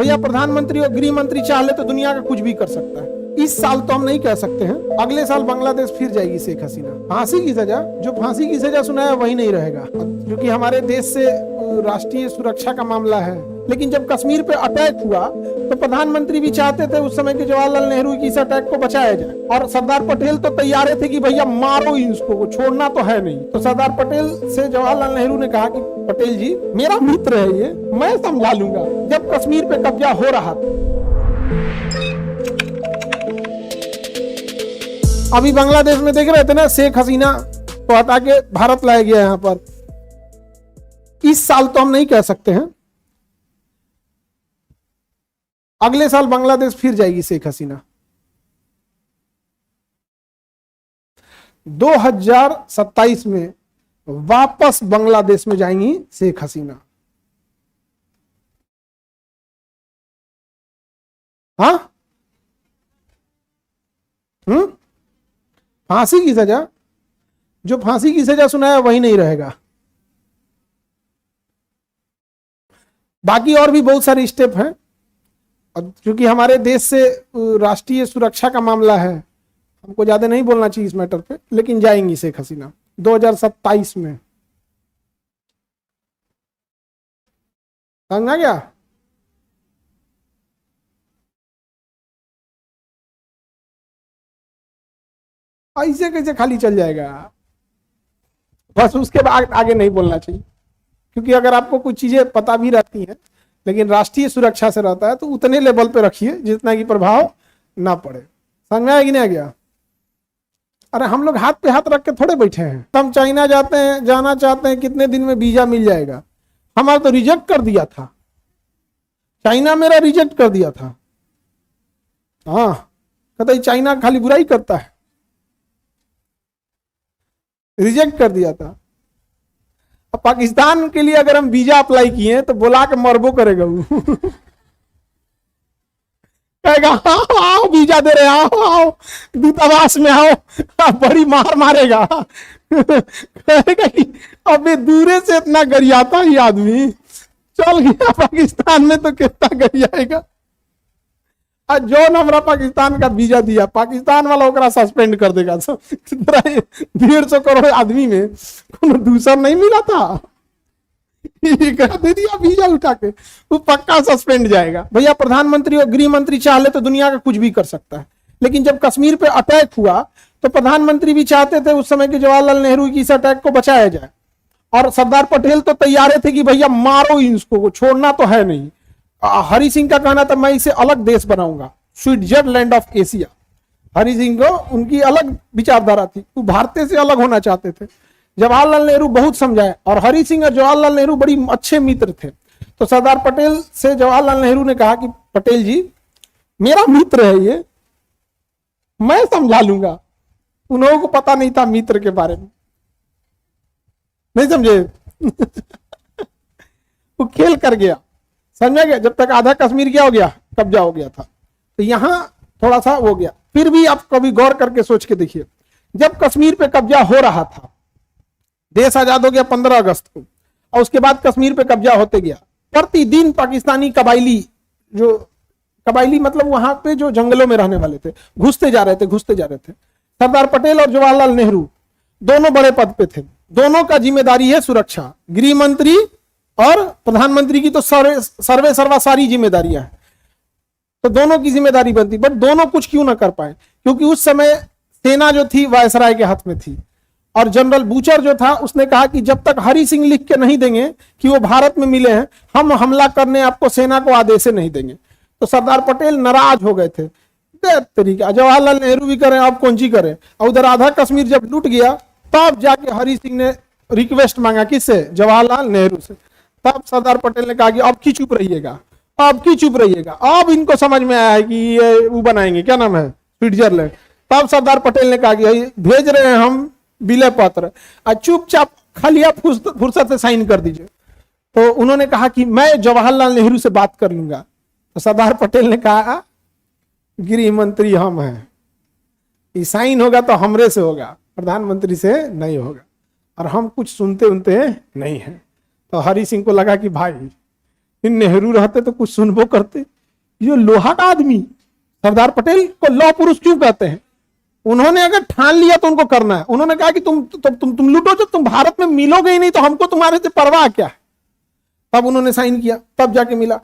भैया प्रधानमंत्री और गृह मंत्री चाह ले तो दुनिया का कुछ भी कर सकता है। इस साल तो हम नहीं कह सकते हैं, अगले साल बांग्लादेश फिर जाएगी शेख हसीना। फांसी की सजा, जो फांसी की सजा सुनाया वही नहीं रहेगा, क्योंकि हमारे देश से राष्ट्रीय सुरक्षा का मामला है। लेकिन जब कश्मीर पे अटैक हुआ तो प्रधानमंत्री भी चाहते थे उस समय के जवाहरलाल नेहरू की इस अटैक को बचाया जाए, और सरदार पटेल तो तैयार थे कि भैया मारो इसको, छोड़ना तो है नहीं। तो सरदार पटेल से जवाहरलाल नेहरू ने कहा कि पटेल जी मेरा मित्र है ये, मैं समझा लूंगा। जब कश्मीर पे कब्जा हो रहा था, अभी बांग्लादेश में देख रहे थे ना, शेख हसीना को हटा के भारत लाया गया यहाँ पर। इस साल तो हम नहीं कह सकते हैं, अगले साल बांग्लादेश फिर जाएगी शेख हसीना। 2027 में वापस बांग्लादेश में जाएंगी शेख हसीना। हाँ, फांसी की सजा, जो फांसी की सजा सुनाया वही नहीं रहेगा। बाकी और भी बहुत सारे स्टेप हैं, और क्योंकि हमारे देश से राष्ट्रीय सुरक्षा का मामला है, हमको ज्यादा नहीं बोलना चाहिए इस मैटर पे, लेकिन जाएंगी शेख हसीना 2027 में। समझ आ गया? ऐसे कैसे खाली चल जाएगा? बस उसके बाद आगे नहीं बोलना चाहिए, क्योंकि अगर आपको कुछ चीजें पता भी रहती हैं लेकिन राष्ट्रीय सुरक्षा से रहता है तो उतने लेवल पे रखिए जितना कि प्रभाव ना पड़े। समझ में आया कि नहीं आ गया? अरे हम लोग हाथ पे हाथ रख के थोड़े बैठे हैं। हम चाइना जाते हैं, जाना चाहते हैं, कितने दिन में वीजा मिल जाएगा? हमारा तो रिजेक्ट कर दिया था, चाइना मेरा रिजेक्ट कर दिया था। हाँ, कहता है चाइना खाली बुराई करता है, रिजेक्ट कर दिया था। अब पाकिस्तान के लिए अगर हम वीजा अप्लाई किए तो बुला के मरबो करेगा वो। कहेगा आओ आओ वीजा दे रहे, आओ आओ दूतावास में आओ, बड़ी मार मारेगा। कहेगा कि अबे दूरे से इतना गरियाता ही आदमी, चल गया पाकिस्तान में तो कितना गरियाएगा। आज जो हमारा पाकिस्तान का वीजा दिया, पाकिस्तान वाला ओकरा सस्पेंड कर देगा। 150 करोड़ आदमी में कोनो दूसरा नहीं मिला था, दे दिया वीजा उठा के, वो पक्का सस्पेंड जाएगा। भैया प्रधानमंत्री और गृह मंत्री चाह ले तो दुनिया का कुछ भी कर सकता है। लेकिन जब कश्मीर पे अटैक हुआ तो प्रधानमंत्री भी चाहते थे उस समय के जवाहरलाल नेहरू की इस अटैक को बचाया जाए, और सरदार पटेल तो तैयार थे कि भैया मारो इसको, छोड़ना तो है नहीं। हरि सिंह का कहना था मैं इसे अलग देश बनाऊंगा, Switzerland of Asia. Hari Singh को उनकी अलग विचारधारा थी, वो भारतीय से अलग होना चाहते थे। जवाहरलाल नेहरू बहुत समझाए, और हरि सिंह और जवाहरलाल नेहरू बड़ी अच्छे मित्र थे। तो सरदार पटेल से जवाहरलाल नेहरू ने कहा कि पटेल जी मेरा मित्र है ये, मैं समझा लूंगा। उन्होंने को पता नहीं था मित्र के बारे में, नहीं समझे। वो खेल कर गया, समझा गया। जब तक आधा कश्मीर क्या हो गया, कब्जा हो गया था, तो यहां थोड़ा सा हो गया। फिर भी आप कभी गौर करके सोच के देखिए, जब कश्मीर पे कब्जा हो रहा था, देश आजाद हो गया 15 अगस्त को, और उसके बाद कश्मीर पे कब्जा होते गया, प्रतिदिन पाकिस्तानी कबायली, जो कबायली मतलब वहां पे जो जंगलों में रहने वाले थे, घुसते जा रहे थे। सरदार पटेल और जवाहरलाल नेहरू दोनों बड़े पद पे थे, दोनों का जिम्मेदारी है सुरक्षा। गृह मंत्री और प्रधानमंत्री की तो सर्वे सर्वा सारी जिम्मेदारियां हैं, तो दोनों की जिम्मेदारी बनती। बट दोनों कुछ क्यों ना कर पाए, क्योंकि उस समय सेना जो थी वायसराय के हाथ में थी, और जनरल बूचर जो था उसने कहा कि जब तक हरि सिंह लिख के नहीं देंगे कि वो भारत में मिले हैं, हम हमला करने आपको सेना को आदेश नहीं देंगे। तो सरदार पटेल नाराज हो गए थे। तरीका जवाहरलाल नेहरू भी करें, अब कौन सी करें। और उधर आधा कश्मीर जब लूट गया, तब जाके हरि सिंह ने रिक्वेस्ट मांगा, किससे? जवाहरलाल नेहरू से। तब सरदार पटेल ने कहा कि अब की चुप रहिएगा, अब की चुप रहिएगा। अब इनको समझ में आया है कि ये वो बनाएंगे, क्या नाम है, स्विट्जरलैंड। तब सरदार पटेल ने कहा कि भेज रहे हैं हम विलय पत्र, चुपचाप खाली आप फुर्सत से साइन कर दीजिए। तो उन्होंने कहा कि मैं जवाहरलाल नेहरू से बात कर लूंगा। तो सरदार पटेल ने कहा गृह मंत्री हम हैं, ये साइन होगा तो हमरे से होगा, प्रधानमंत्री से नहीं होगा, और हम कुछ सुनते उनते नहीं हैं। तो हरि सिंह को लगा कि भाई नेहरू रहते तो कुछ सुनबो करते। ये लोहा का आदमी, सरदार पटेल को लौह पुरुष क्यों कहते हैं? उन्होंने अगर ठान लिया तो उनको करना है। उन्होंने कहा कि तुम लूटो, जब तुम भारत में मिलोगे ही नहीं तो हमको तुम्हारे से परवाह क्या है। तब उन्होंने साइन किया, तब जाके मिला।